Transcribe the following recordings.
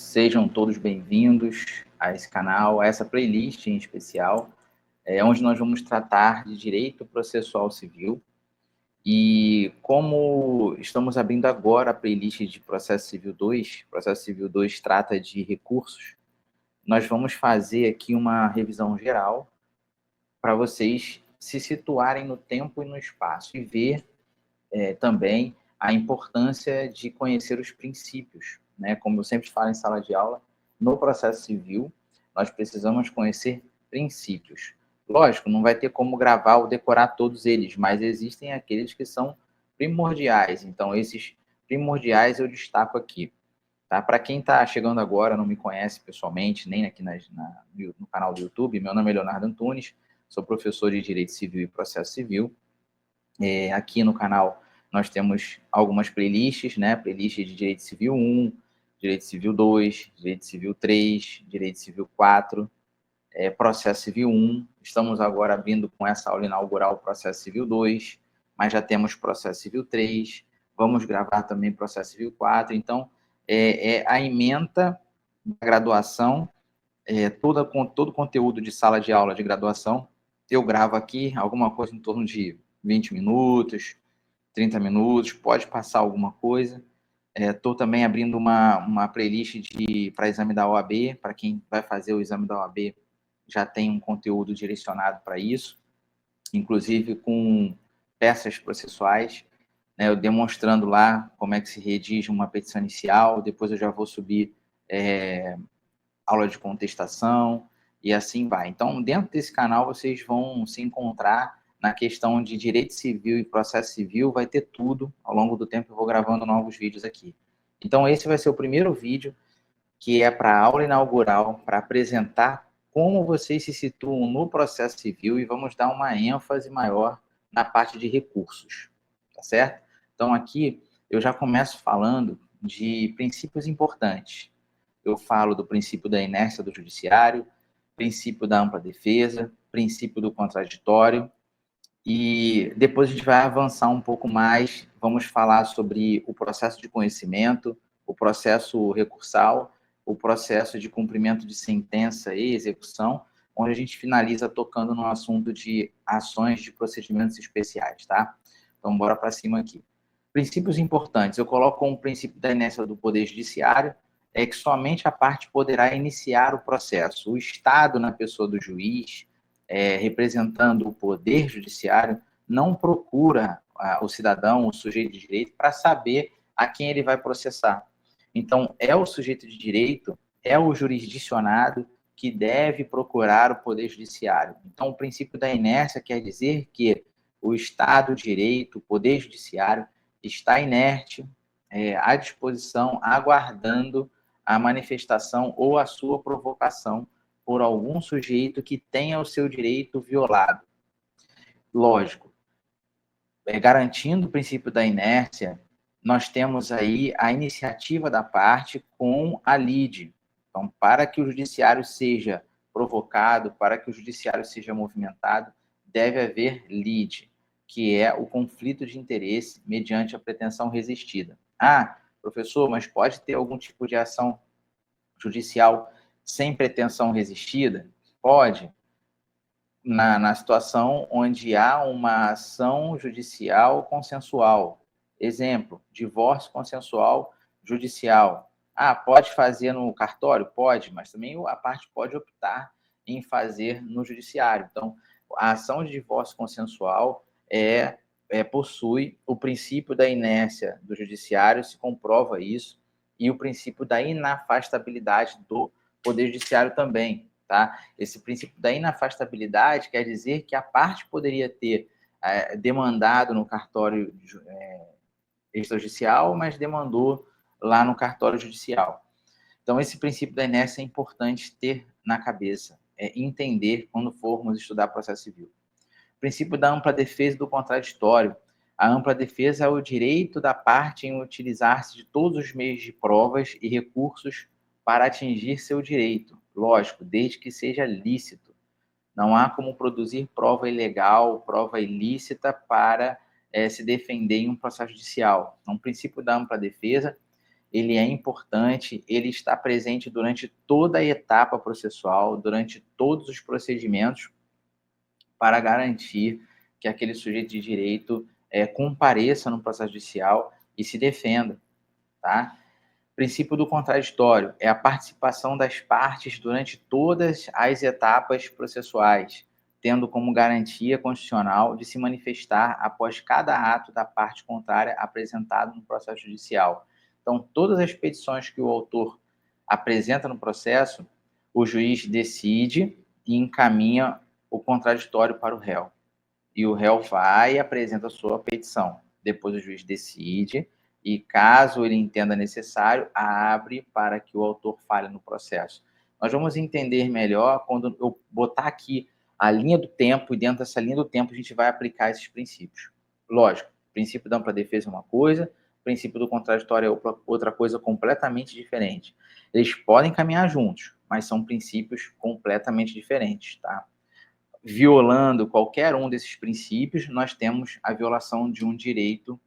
Sejam todos bem-vindos a esse canal, a essa playlist em especial, onde nós vamos tratar de direito processual civil. E como estamos abrindo agora a playlist de Processo Civil 2, Processo Civil 2 trata de recursos, nós vamos fazer aqui uma revisão geral para vocês se situarem no tempo e no espaço e ver também a importância de conhecer os princípios, né? Como eu sempre falo em sala de aula, no processo civil, nós precisamos conhecer princípios. Lógico, não vai ter como gravar ou decorar todos eles, mas existem aqueles que são primordiais. Então, esses primordiais eu destaco aqui. Tá? Para quem está chegando agora, não me conhece pessoalmente, nem aqui no canal do YouTube, meu nome é Leonardo Antunes, sou professor de Direito Civil e Processo Civil. Aqui no canal nós temos algumas playlists, né? Playlist de Direito Civil 1, Direito Civil 2, Direito Civil 3, Direito Civil 4, Processo Civil 1. Estamos agora abrindo com essa aula inaugural o Processo Civil 2, mas já temos Processo Civil 3, vamos gravar também Processo Civil 4. Então, a ementa da graduação, todo o conteúdo de sala de aula de graduação, eu gravo aqui, alguma coisa em torno de 20 minutos, 30 minutos, pode passar alguma coisa. Estou também abrindo uma playlist para exame da OAB, para quem vai fazer o exame da OAB, já tem um conteúdo direcionado para isso, inclusive com peças processuais, né, eu demonstrando lá como é que se redige uma petição inicial, depois eu já vou subir aula de contestação, e assim vai. Então, dentro desse canal, vocês vão se encontrar na questão de direito civil e processo civil, vai ter tudo. Ao longo do tempo, eu vou gravando novos vídeos aqui. Então, esse vai ser o primeiro vídeo, que é para a aula inaugural, para apresentar como vocês se situam no processo civil e vamos dar uma ênfase maior na parte de recursos, tá certo? Então, aqui, eu já começo falando de princípios importantes. Eu falo do princípio da inércia do judiciário, princípio da ampla defesa, princípio do contraditório, e depois a gente vai avançar um pouco mais, vamos falar sobre o processo de conhecimento, o processo recursal, o processo de cumprimento de sentença e execução, onde a gente finaliza tocando no assunto de ações de procedimentos especiais, tá? Então, bora para cima aqui. Princípios importantes, eu coloco como princípio da inércia do Poder Judiciário, é que somente a parte poderá iniciar o processo. O Estado, na pessoa do juiz, representando o Poder Judiciário, não procura o cidadão, o sujeito de direito, para saber a quem ele vai processar. Então, é o sujeito de direito, é o jurisdicionado que deve procurar o Poder Judiciário. Então, o princípio da inércia quer dizer que o Estado de Direito, o Poder Judiciário, está inerte, à disposição, aguardando a manifestação ou a sua provocação por algum sujeito que tenha o seu direito violado. Lógico, garantindo o princípio da inércia, nós temos aí a iniciativa da parte com a lide. Então, para que o judiciário seja provocado, para que o judiciário seja movimentado, deve haver lide, que é o conflito de interesse mediante a pretensão resistida. Ah, professor, mas pode ter algum tipo de ação judicial sem pretensão resistida? Pode, na situação onde há uma ação judicial consensual. Exemplo, divórcio consensual judicial. Ah, pode fazer no cartório? Pode, mas também a parte pode optar em fazer no judiciário. Então, a ação de divórcio consensual possui o princípio da inércia do judiciário, se comprova isso, e o princípio da inafastabilidade do Poder Judiciário também, tá? Esse princípio da inafastabilidade quer dizer que a parte poderia ter demandado no cartório extrajudicial, mas demandou lá no cartório judicial. Então, esse princípio da inércia é importante ter na cabeça, entender quando formos estudar processo civil. O princípio da ampla defesa e do contraditório. A ampla defesa é o direito da parte em utilizar-se de todos os meios de provas e recursos para atingir seu direito. Lógico, desde que seja lícito. Não há como produzir prova ilegal, prova ilícita para se defender em um processo judicial. Então, o princípio da ampla defesa ele é importante, ele está presente durante toda a etapa processual, durante todos os procedimentos, para garantir que aquele sujeito de direito compareça no processo judicial e se defenda, tá? Princípio do contraditório é a participação das partes durante todas as etapas processuais, tendo como garantia constitucional de se manifestar após cada ato da parte contrária apresentado no processo judicial. Então, todas as petições que o autor apresenta no processo, o juiz decide e encaminha o contraditório para o réu. E o réu vai e apresenta a sua petição. Depois o juiz decide e, caso ele entenda necessário, abre para que o autor fale no processo. Nós vamos entender melhor quando eu botar aqui a linha do tempo, e dentro dessa linha do tempo a gente vai aplicar esses princípios. Lógico, o princípio da ampla defesa é uma coisa, o princípio do contraditório é outra coisa completamente diferente. Eles podem caminhar juntos, mas são princípios completamente diferentes, tá? Violando qualquer um desses princípios, nós temos a violação de um direito.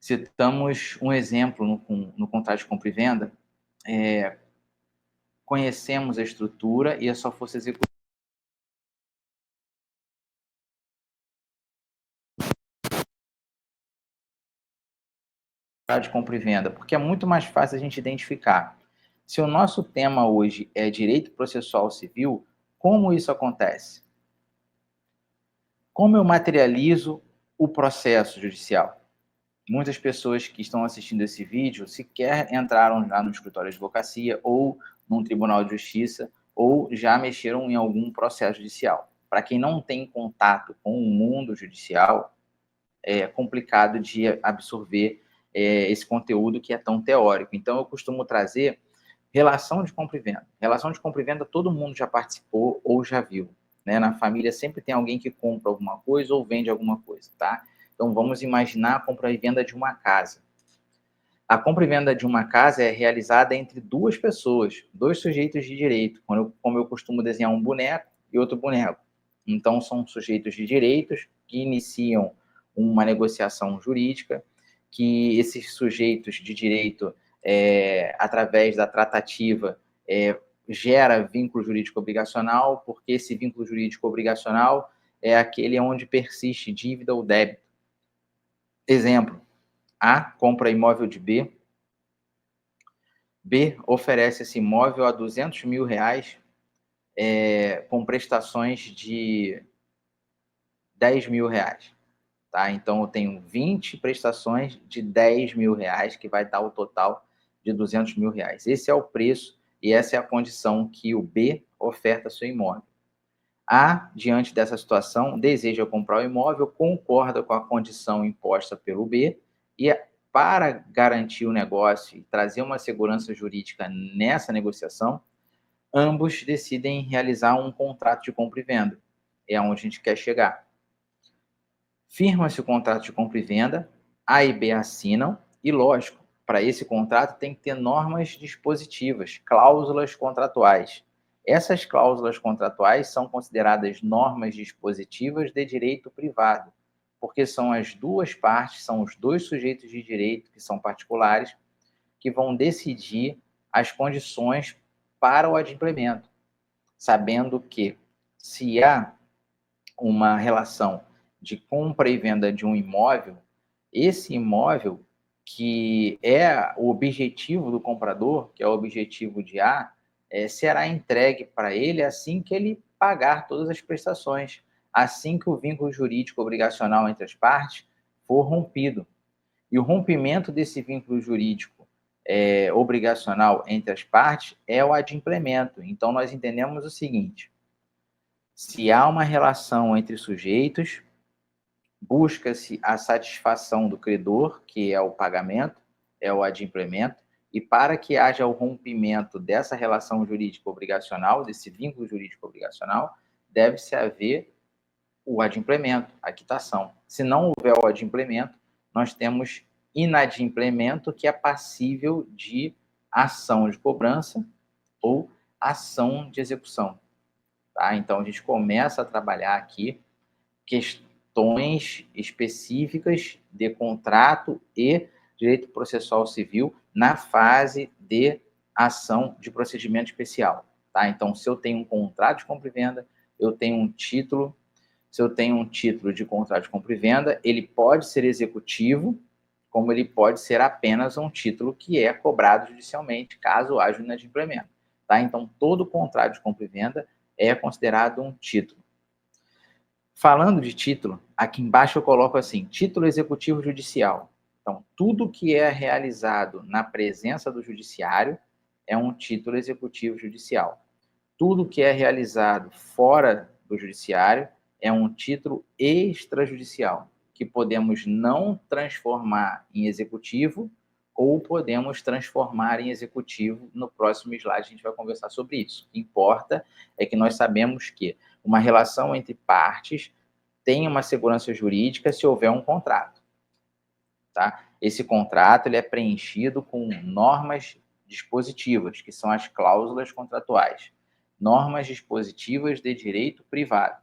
Citamos um exemplo no contrato de compra e venda. Conhecemos a estrutura e a sua força executiva. De compra e venda, porque é muito mais fácil a gente identificar. Se o nosso tema hoje é direito processual civil, como isso acontece? Como eu materializo o processo judicial? Muitas pessoas que estão assistindo esse vídeo sequer entraram já no escritório de advocacia ou num tribunal de justiça ou já mexeram em algum processo judicial. Para quem não tem contato com o mundo judicial, é complicado de absorver esse conteúdo que é tão teórico. Então, eu costumo trazer relação de compra e venda. Relação de compra e venda todo mundo já participou ou já viu. Né? Na família sempre tem alguém que compra alguma coisa ou vende alguma coisa, tá? Então, vamos imaginar a compra e venda de uma casa. A compra e venda de uma casa é realizada entre duas pessoas, dois sujeitos de direito, como eu costumo desenhar um boneco e outro boneco. Então, são sujeitos de direitos que iniciam uma negociação jurídica, que esses sujeitos de direito, através da tratativa, gera vínculo jurídico obrigacional, porque esse vínculo jurídico obrigacional é aquele onde persiste dívida ou débito. Exemplo, A compra imóvel de B, B oferece esse imóvel a R$200 mil, com prestações de R$10 mil. Tá? Então, eu tenho 20 prestações de R$10 mil, que vai dar o total de R$200 mil. Esse é o preço e essa é a condição que o B oferta seu imóvel. A, diante dessa situação, deseja comprar o imóvel, concorda com a condição imposta pelo B e, para garantir o negócio e trazer uma segurança jurídica nessa negociação, ambos decidem realizar um contrato de compra e venda. É onde a gente quer chegar. Firma-se o contrato de compra e venda, A e B assinam e, lógico, para esse contrato tem que ter normas dispositivas, cláusulas contratuais. Essas cláusulas contratuais são consideradas normas dispositivas de direito privado, porque são as duas partes, são os dois sujeitos de direito, que são particulares, que vão decidir as condições para o adimplemento, sabendo que, se há uma relação de compra e venda de um imóvel, esse imóvel, que é o objetivo do comprador, que é o objetivo de A, será entregue para ele assim que ele pagar todas as prestações, assim que o vínculo jurídico obrigacional entre as partes for rompido. E o rompimento desse vínculo jurídico obrigacional entre as partes é o adimplemento. Então, nós entendemos o seguinte: se há uma relação entre sujeitos, busca-se a satisfação do credor, que é o pagamento, é o adimplemento, e para que haja o rompimento dessa relação jurídica obrigacional, desse vínculo jurídico obrigacional, deve-se haver o adimplemento, a quitação. Se não houver o adimplemento, nós temos inadimplemento, que é passível de ação de cobrança ou ação de execução. Tá? Então, a gente começa a trabalhar aqui questões específicas de contrato e direito processual civil na fase de ação de procedimento especial, tá? Então, se eu tenho um contrato de compra e venda, eu tenho um título. Se eu tenho um título de contrato de compra e venda, ele pode ser executivo, como ele pode ser apenas um título que é cobrado judicialmente, caso haja um inadimplemento, tá? Então, todo contrato de compra e venda é considerado um título. Falando de título, aqui embaixo eu coloco assim, título executivo judicial. Então, tudo que é realizado na presença do judiciário é um título executivo judicial. Tudo que é realizado fora do judiciário é um título extrajudicial, que podemos não transformar em executivo ou podemos transformar em executivo. No próximo slide a gente vai conversar sobre isso. O que importa é que nós sabemos que uma relação entre partes tem uma segurança jurídica se houver um contrato, tá? Esse contrato ele é preenchido com normas dispositivas, que são as cláusulas contratuais, normas dispositivas de direito privado,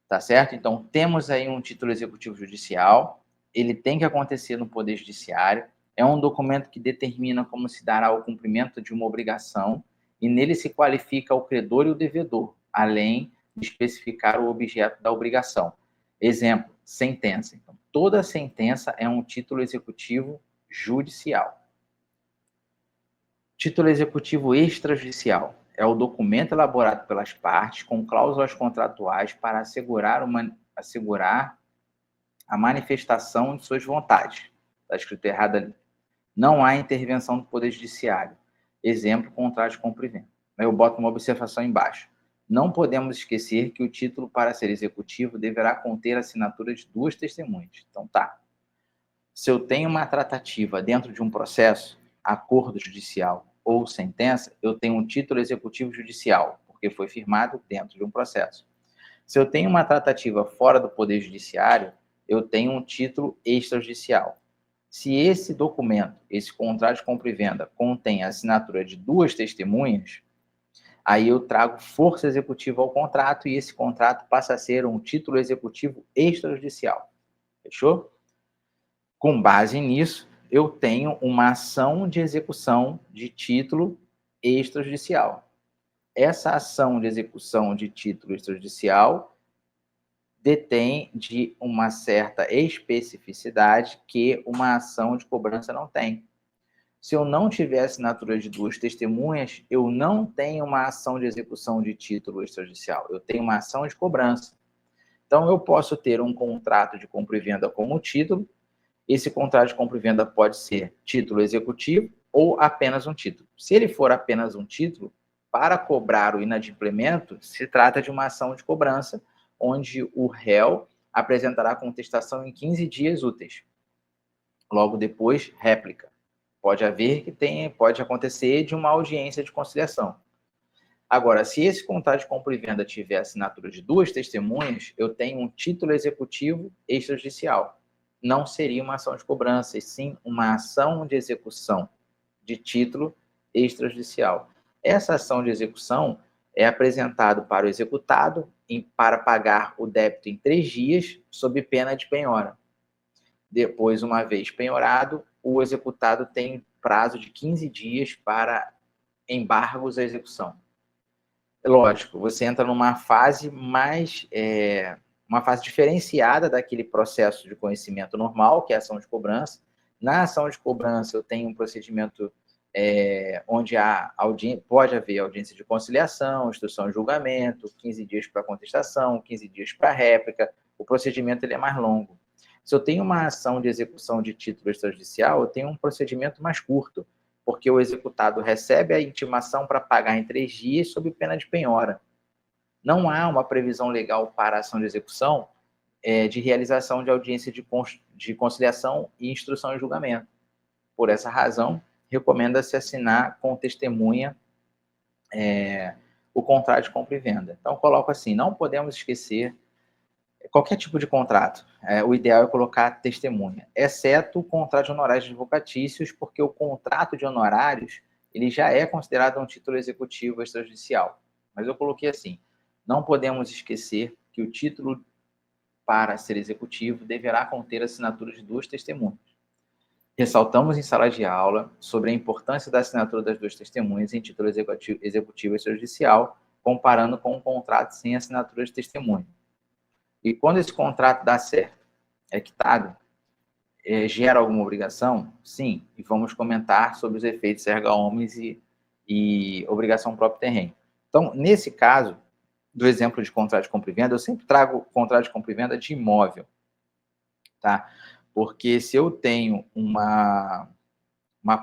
tá certo? Então, temos aí um título executivo judicial, ele tem que acontecer no Poder Judiciário, é um documento que determina como se dará o cumprimento de uma obrigação, e nele se qualifica o credor e o devedor, além de especificar o objeto da obrigação. Exemplo, sentença. Então, toda sentença é um título executivo judicial. Título executivo extrajudicial é o documento elaborado pelas partes com cláusulas contratuais para assegurar a manifestação de suas vontades. Está escrito errado ali. Não há intervenção do Poder Judiciário. Exemplo, contrato de compra e venda. Eu boto uma observação embaixo. Não podemos esquecer que o título para ser executivo deverá conter a assinatura de duas testemunhas. Então, tá. Se eu tenho uma tratativa dentro de um processo, acordo judicial ou sentença, eu tenho um título executivo judicial, porque foi firmado dentro de um processo. Se eu tenho uma tratativa fora do Poder Judiciário, eu tenho um título extrajudicial. Se esse documento, esse contrato de compra e venda, contém a assinatura de duas testemunhas, aí eu trago força executiva ao contrato e esse contrato passa a ser um título executivo extrajudicial. Fechou? Com base nisso, eu tenho uma ação de execução de título extrajudicial. Essa ação de execução de título extrajudicial detém de uma certa especificidade que uma ação de cobrança não tem. Se eu não tiver assinatura de duas testemunhas, eu não tenho uma ação de execução de título extrajudicial, eu tenho uma ação de cobrança. Então, eu posso ter um contrato de compra e venda como título. Esse contrato de compra e venda pode ser título executivo ou apenas um título. Se ele for apenas um título, para cobrar o inadimplemento, se trata de uma ação de cobrança, onde o réu apresentará contestação em 15 dias úteis. Logo depois, réplica. Pode acontecer de uma audiência de conciliação. Agora, se esse contrato de compra e venda tiver assinatura de duas testemunhas, eu tenho um título executivo extrajudicial. Não seria uma ação de cobrança, e sim uma ação de execução de título extrajudicial. Essa ação de execução é apresentada para o executado para pagar o débito em 3 dias, sob pena de penhora. Depois, uma vez penhorado, o executado tem prazo de 15 dias para embargos à execução. Lógico, você entra numa fase uma fase diferenciada daquele processo de conhecimento normal, que é a ação de cobrança. Na ação de cobrança, eu tenho um procedimento onde pode haver audiência de conciliação, instrução de julgamento, 15 dias para contestação, 15 dias para réplica. O procedimento ele é mais longo. Se eu tenho uma ação de execução de título extrajudicial, eu tenho um procedimento mais curto, porque o executado recebe a intimação para pagar em 3 dias sob pena de penhora. Não há uma previsão legal para a ação de execução de realização de audiência de conciliação e instrução em julgamento. Por essa razão, recomenda-se assinar com testemunha o contrato de compra e venda. Então, coloco assim, não podemos esquecer qualquer tipo de contrato, o ideal é colocar testemunha, exceto o contrato de honorários advocatícios, porque o contrato de honorários ele já é considerado um título executivo extrajudicial. Mas eu coloquei assim, não podemos esquecer que o título para ser executivo, deverá conter assinaturas de 2 testemunhas. Ressaltamos em sala de aula sobre a importância da assinatura das 2 testemunhas em título executivo extrajudicial, comparando com um contrato sem assinatura de testemunha. E quando esse contrato dá certo, é quitado, gera alguma obrigação? Sim, e vamos comentar sobre os efeitos erga omnes e obrigação próprio terreno. Então, nesse caso, do exemplo de contrato de compra e venda, eu sempre trago contrato de compra e venda de imóvel, tá? Porque se eu tenho uma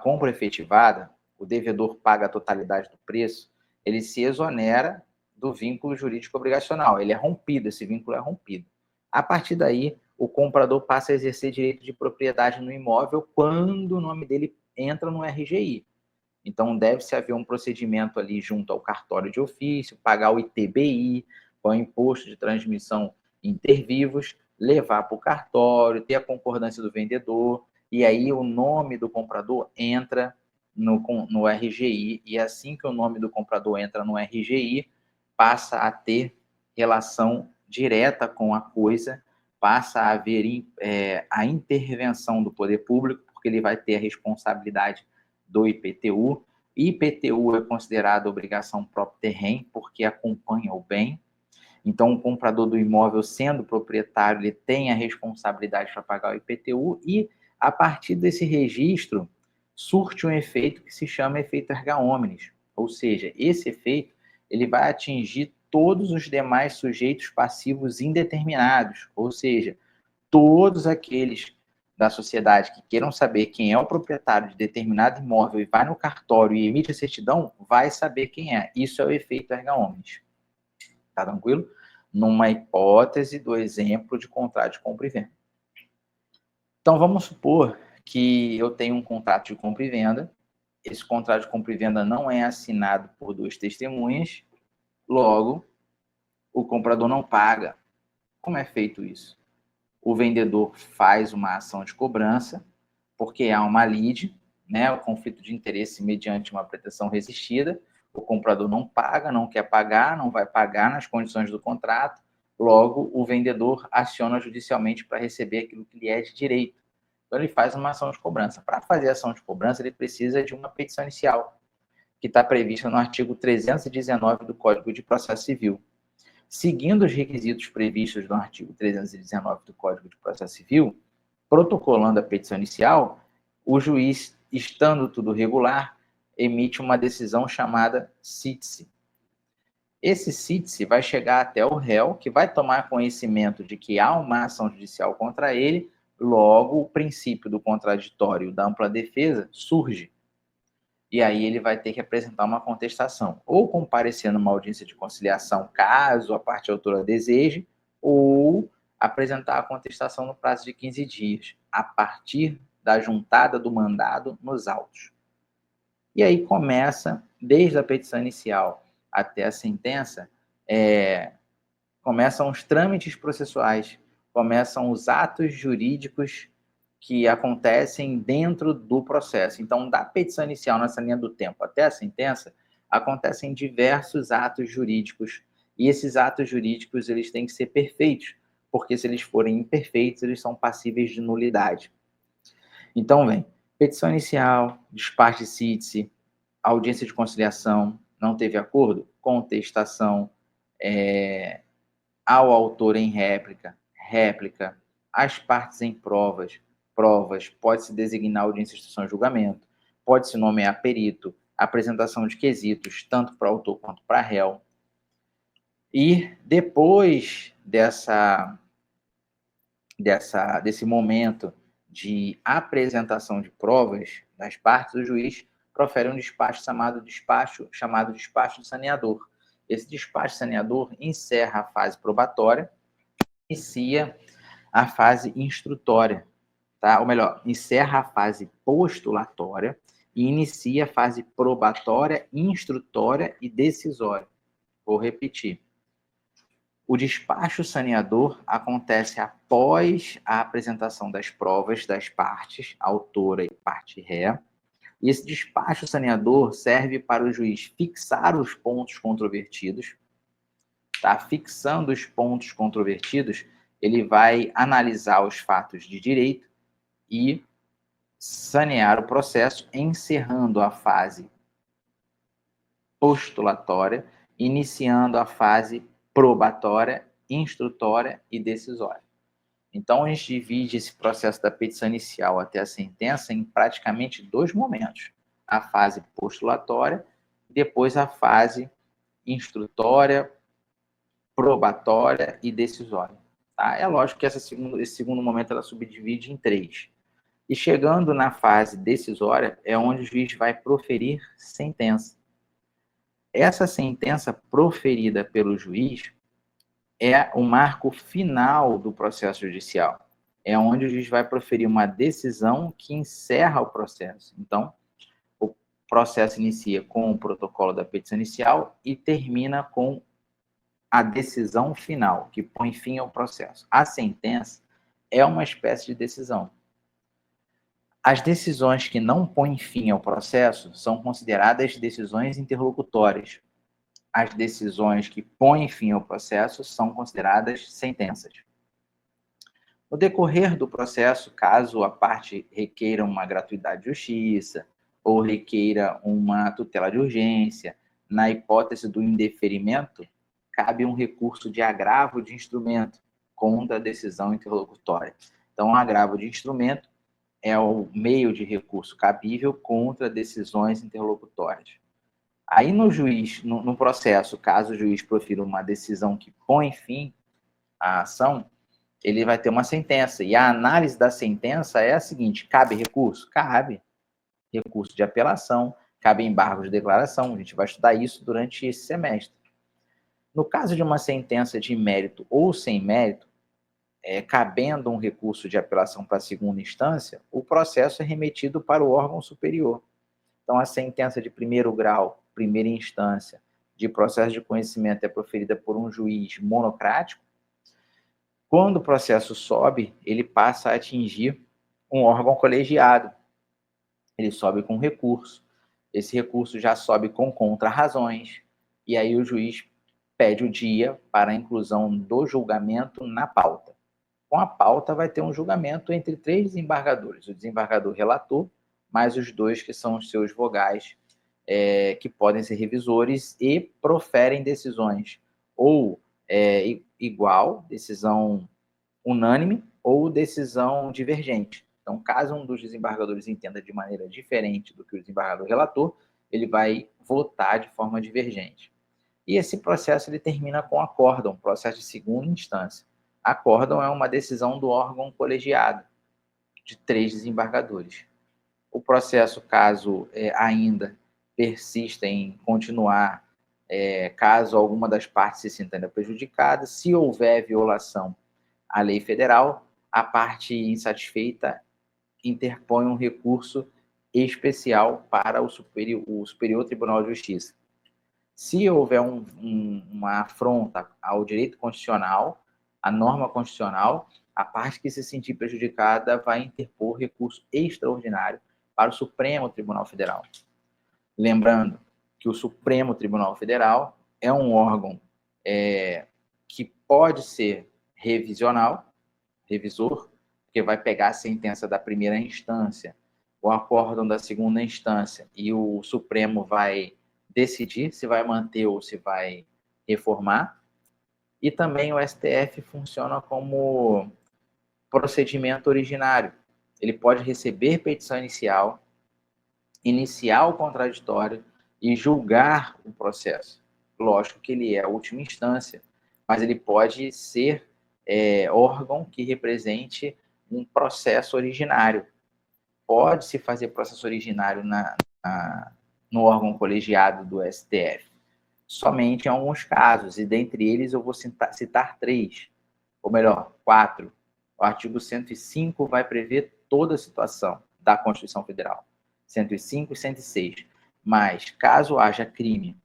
compra efetivada, o devedor paga a totalidade do preço, ele se exonera do vínculo jurídico obrigacional, ele é rompido, esse vínculo é rompido. A partir daí, o comprador passa a exercer direito de propriedade no imóvel quando o nome dele entra no RGI. Então, deve-se haver um procedimento ali junto ao cartório de ofício, pagar o ITBI, o Imposto de Transmissão Intervivos, levar para o cartório, ter a concordância do vendedor, e aí o nome do comprador entra no RGI, e assim que o nome do comprador entra no RGI, passa a ter relação direta com a coisa, passa a haver a intervenção do poder público, porque ele vai ter a responsabilidade do IPTU. IPTU é considerado obrigação próprio terreno, porque acompanha o bem. Então, o comprador do imóvel, sendo proprietário, ele tem a responsabilidade para pagar o IPTU e, a partir desse registro, surte um efeito que se chama efeito erga omnes. Ou seja, esse efeito ele vai atingir todos os demais sujeitos passivos indeterminados, ou seja, todos aqueles da sociedade que queiram saber quem é o proprietário de determinado imóvel e vai no cartório e emite a certidão, vai saber quem é. Isso é o efeito erga omnes. Tá tranquilo? Numa hipótese do exemplo de contrato de compra e venda. Então, vamos supor que eu tenho um contrato de compra e venda. Esse contrato de compra e venda não é assinado por 2 testemunhas. Logo, o comprador não paga. Como é feito isso? O vendedor faz uma ação de cobrança, porque há uma lide, né, o conflito de interesse mediante uma pretensão resistida, o comprador não paga, não quer pagar, não vai pagar nas condições do contrato, logo o vendedor aciona judicialmente para receber aquilo que lhe é de direito. Então ele faz uma ação de cobrança. Para fazer a ação de cobrança, ele precisa de uma petição inicial, que está prevista no artigo 319 do Código de Processo Civil. Seguindo os requisitos previstos no artigo 319 do Código de Processo Civil, protocolando a petição inicial, o juiz, estando tudo regular, emite uma decisão chamada cítice. Esse cítice vai chegar até o réu, que vai tomar conhecimento de que há uma ação judicial contra ele, logo o princípio do contraditório da ampla defesa surge. E aí ele vai ter que apresentar uma contestação, ou comparecer numa audiência de conciliação, caso a parte autora deseje, ou apresentar a contestação no prazo de 15 dias, a partir da juntada do mandado nos autos. E aí começa, desde a petição inicial até a sentença, começam os trâmites processuais, começam os atos jurídicos que acontecem dentro do processo. Então, da petição inicial, nessa linha do tempo, até a sentença, acontecem diversos atos jurídicos, e esses atos jurídicos eles têm que ser perfeitos, porque se eles forem imperfeitos, eles são passíveis de nulidade. Então, vem petição inicial, despacho de cítice, audiência de conciliação, não teve acordo? Contestação, ao autor em réplica, às partes em provas, pode-se designar audiência, instrução e julgamento, pode-se nomear perito, apresentação de quesitos, tanto para autor quanto para réu. E depois desse momento de apresentação de provas das partes, o juiz profere um despacho chamado despacho de saneador. Esse despacho saneador encerra a fase probatória, inicia a fase instrutória, tá? Ou melhor, encerra a fase postulatória e inicia a fase probatória, instrutória e decisória. Vou repetir. O despacho saneador acontece após a apresentação das provas das partes, autora e parte ré. E esse despacho saneador serve para o juiz fixar os pontos controvertidos, tá? Fixando os pontos controvertidos, ele vai analisar os fatos de direito e sanear o processo, encerrando a fase postulatória, iniciando a fase probatória, instrutória e decisória. Então, a gente divide esse processo da petição inicial até a sentença em praticamente 2 momentos: a fase postulatória e depois a fase instrutória, probatória e decisória. Tá? É lógico que esse segundo momento ela subdivide em 3. E chegando na fase decisória é onde o juiz vai proferir sentença. Essa sentença proferida pelo juiz é o marco final do processo judicial. É onde o juiz vai proferir uma decisão que encerra o processo. Então, o processo inicia com o protocolo da petição inicial e termina com a decisão final, que põe fim ao processo. A sentença é uma espécie de decisão. As decisões que não põem fim ao processo são consideradas decisões interlocutórias. As decisões que põem fim ao processo são consideradas sentenças. No decorrer do processo, caso a parte requeira uma gratuidade de justiça ou requeira uma tutela de urgência, na hipótese do indeferimento, cabe um recurso de agravo de instrumento contra a decisão interlocutória. Então, o agravo de instrumento é o meio de recurso cabível contra decisões interlocutórias. Aí no processo, caso o juiz profira uma decisão que põe fim à ação, ele vai ter uma sentença. E a análise da sentença é a seguinte: cabe recurso? Cabe. Recurso de apelação, cabe embargo de declaração. A gente vai estudar isso durante esse semestre. No caso de uma sentença de mérito ou sem mérito, cabendo um recurso de apelação para a segunda instância, o processo é remetido para o órgão superior. Então, a sentença de primeiro grau, primeira instância, de processo de conhecimento é proferida por um juiz monocrático. Quando o processo sobe, ele passa a atingir um órgão colegiado. Ele sobe com recurso. Esse recurso já sobe com contrarrazões. E aí o juiz pede o dia para a inclusão do julgamento na pauta. Com a pauta vai ter um julgamento entre 3 desembargadores. O desembargador relator, mais os 2 que são os seus vogais, que podem ser revisores e proferem decisões ou igual, decisão unânime ou decisão divergente. Então, caso um dos desembargadores entenda de maneira diferente do que o desembargador relator, ele vai votar de forma divergente. E esse processo ele termina com acórdão, processo de segunda instância. Acórdão é uma decisão do órgão colegiado, de 3 desembargadores. O processo, caso ainda persista em continuar, caso alguma das partes se sinta ainda prejudicada, se houver violação à lei federal, a parte insatisfeita interpõe um recurso especial para o Superior Tribunal de Justiça. Se houver uma afronta ao direito constitucional, à norma constitucional, a parte que se sentir prejudicada vai interpor recurso extraordinário para o Supremo Tribunal Federal. Lembrando que o Supremo Tribunal Federal é um órgão que pode ser revisor, porque vai pegar a sentença da primeira instância, o acórdão da segunda instância, e o Supremo vai decidir se vai manter ou se vai reformar. E também o STF funciona como procedimento originário. Ele pode receber petição inicial, iniciar o contraditório e julgar o processo. Lógico que ele é a última instância, mas ele pode ser órgão que represente um processo originário. Pode-se fazer processo originário no órgão colegiado do STF, somente em alguns casos, e dentre eles eu vou citar 3, ou melhor, 4. O artigo 105 vai prever toda a situação da Constituição Federal, 105 e 106. Mas, caso haja crime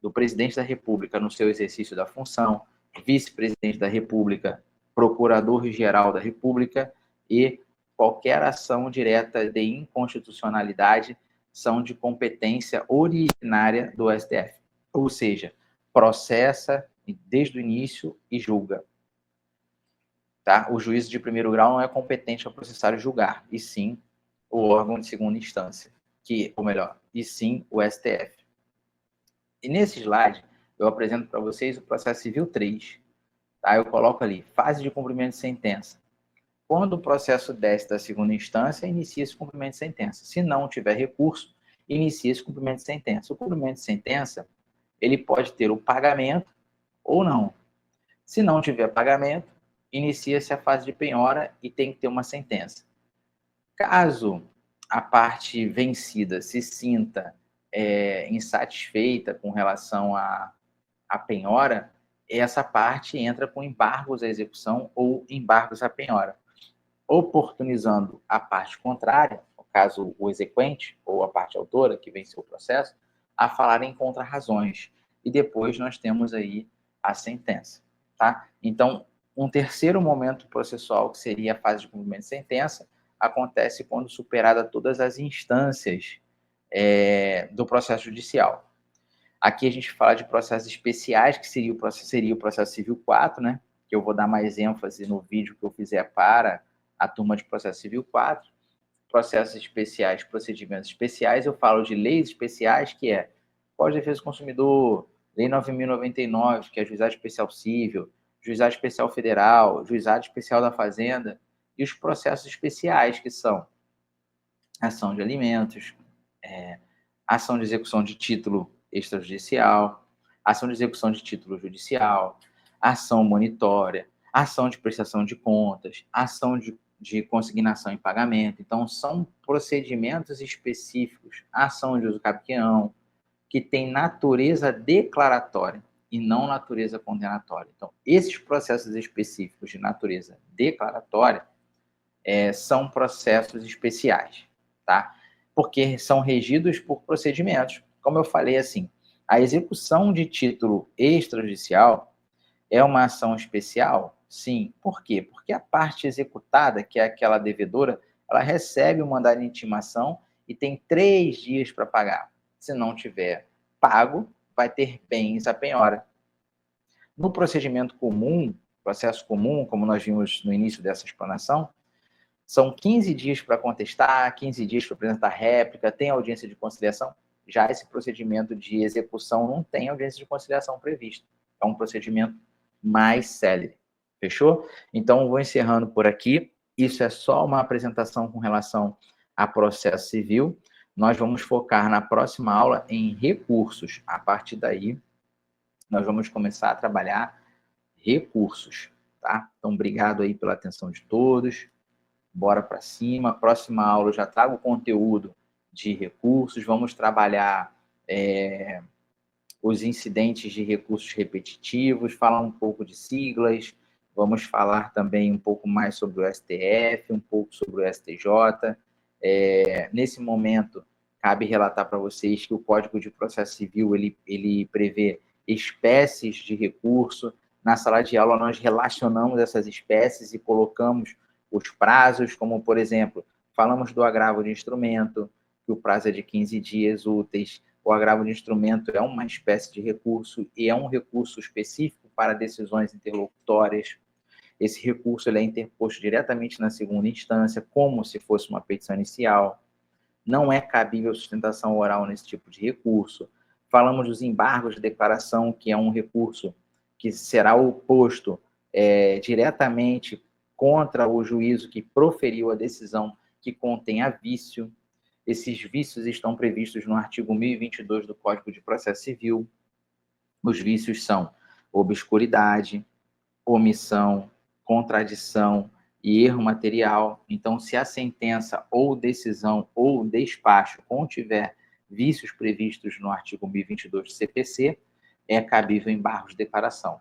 do presidente da República no seu exercício da função, vice-presidente da República, procurador-geral da República e qualquer ação direta de inconstitucionalidade são de competência originária do STF. Ou seja, processa desde o início e julga. tá? O juízo de primeiro grau não é competente a processar e julgar, e sim o órgão de segunda instância, ou melhor, e sim o STF. E nesse slide, eu apresento para vocês o processo civil 3. Tá? Eu coloco ali, fase de cumprimento de sentença. Quando o processo desce da segunda instância, inicia-se o cumprimento de sentença. Se não tiver recurso, inicia-se o cumprimento de sentença. O cumprimento de sentença, ele pode ter o pagamento ou não. Se não tiver pagamento, inicia-se a fase de penhora e tem que ter uma sentença. Caso a parte vencida se sinta insatisfeita com relação à penhora, essa parte entra com embargos à execução ou embargos à penhora, oportunizando a parte contrária, no caso o exequente ou a parte autora que venceu o processo, a falar em contra-razões. E depois nós temos aí a sentença. Tá? Então, um terceiro momento processual, que seria a fase de cumprimento de sentença, acontece quando superada todas as instâncias do processo judicial. Aqui a gente fala de processos especiais, que seria o processo civil 4, né? Que eu vou dar mais ênfase no vídeo que eu fizer para a turma de processo civil 4. Processos especiais, procedimentos especiais, eu falo de leis especiais, que é Código de Defesa do Consumidor, Lei 9.099, que é Juizado Especial Civil, Juizado Especial Federal, Juizado Especial da Fazenda, e os processos especiais, que são ação de alimentos, ação de execução de título extrajudicial, ação de execução de título judicial, ação monitória, ação de prestação de contas, ação de consignação em pagamento. Então, são procedimentos específicos, ação de uso capião, que tem natureza declaratória e não natureza condenatória. Então, esses processos específicos de natureza declaratória são processos especiais, tá? Porque são regidos por procedimentos. Como eu falei, assim, a execução de título extrajudicial é uma ação especial? Sim. Por quê? Porque a parte executada, que é aquela devedora, ela recebe o mandado de intimação e tem 3 dias para pagar. Se não tiver pago, vai ter bens à penhora. No procedimento comum, processo comum, como nós vimos no início dessa explanação, são 15 dias para contestar, 15 dias para apresentar réplica, tem audiência de conciliação. Já esse procedimento de execução não tem audiência de conciliação prevista. É um procedimento mais célere. Fechou? Então, vou encerrando por aqui. Isso é só uma apresentação com relação a processo civil. Nós vamos focar na próxima aula em recursos. A partir daí, nós vamos começar a trabalhar recursos. Tá? Então, obrigado aí pela atenção de todos. Bora para cima. Próxima aula eu já trago o conteúdo de recursos. Vamos trabalhar os incidentes de recursos repetitivos, falar um pouco de siglas. Vamos falar também um pouco mais sobre o STF, um pouco sobre o STJ. Nesse momento, cabe relatar para vocês que o Código de Processo Civil ele prevê espécies de recurso. Na sala de aula, nós relacionamos essas espécies e colocamos os prazos, como, por exemplo, falamos do agravo de instrumento, que o prazo é de 15 dias úteis. O agravo de instrumento é uma espécie de recurso e é um recurso específico para decisões interlocutórias. Esse recurso ele é interposto diretamente na segunda instância, como se fosse uma petição inicial. Não é cabível sustentação oral nesse tipo de recurso. Falamos dos embargos de declaração, que é um recurso que será oposto diretamente contra o juízo que proferiu a decisão que contenha vício. Esses vícios estão previstos no artigo 1022 do Código de Processo Civil. Os vícios são obscuridade, omissão, contradição e erro material. Então, se a sentença ou decisão ou despacho contiver vícios previstos no artigo 1022 do CPC, é cabível embargo de declaração.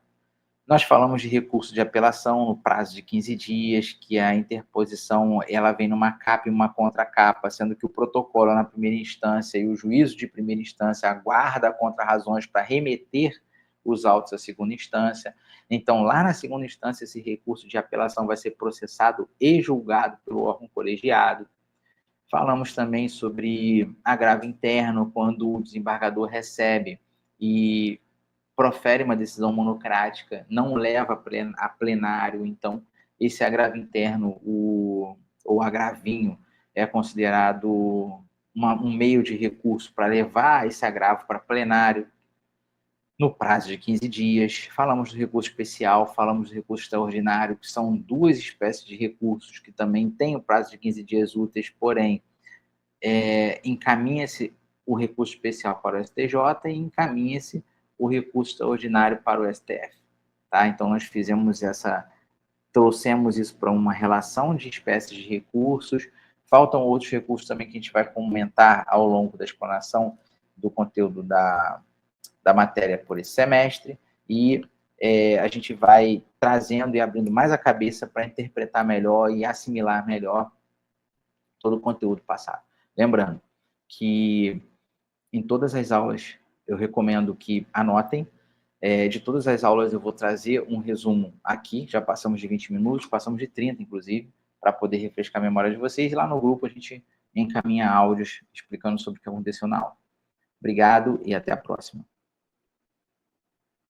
Nós falamos de recurso de apelação no prazo de 15 dias, que a interposição ela vem numa capa e uma contracapa, sendo que o protocolo na primeira instância e o juízo de primeira instância aguarda contra-razões para remeter os autos à segunda instância. Então, lá na segunda instância, esse recurso de apelação vai ser processado e julgado pelo órgão colegiado. Falamos também sobre agravo interno, quando o desembargador recebe e profere uma decisão monocrática, não leva a plenário, então esse agravo interno, ou agravinho, é considerado um meio de recurso para levar esse agravo para plenário no prazo de 15 dias. Falamos do recurso especial, falamos do recurso extraordinário, que são duas espécies de recursos que também têm o prazo de 15 dias úteis, porém, encaminha-se o recurso especial para o STJ e encaminha-se o recurso extraordinário para o STF. Tá? Então, nós trouxemos isso para uma relação de espécies de recursos. Faltam outros recursos também que a gente vai comentar ao longo da explanação do conteúdo da matéria por esse semestre, e a gente vai trazendo e abrindo mais a cabeça para interpretar melhor e assimilar melhor todo o conteúdo passado. Lembrando que em todas as aulas eu recomendo que anotem. De todas as aulas eu vou trazer um resumo aqui, já passamos de 20 minutos, passamos de 30, inclusive, para poder refrescar a memória de vocês, e lá no grupo a gente encaminha áudios explicando sobre o que aconteceu na aula. Obrigado e até a próxima.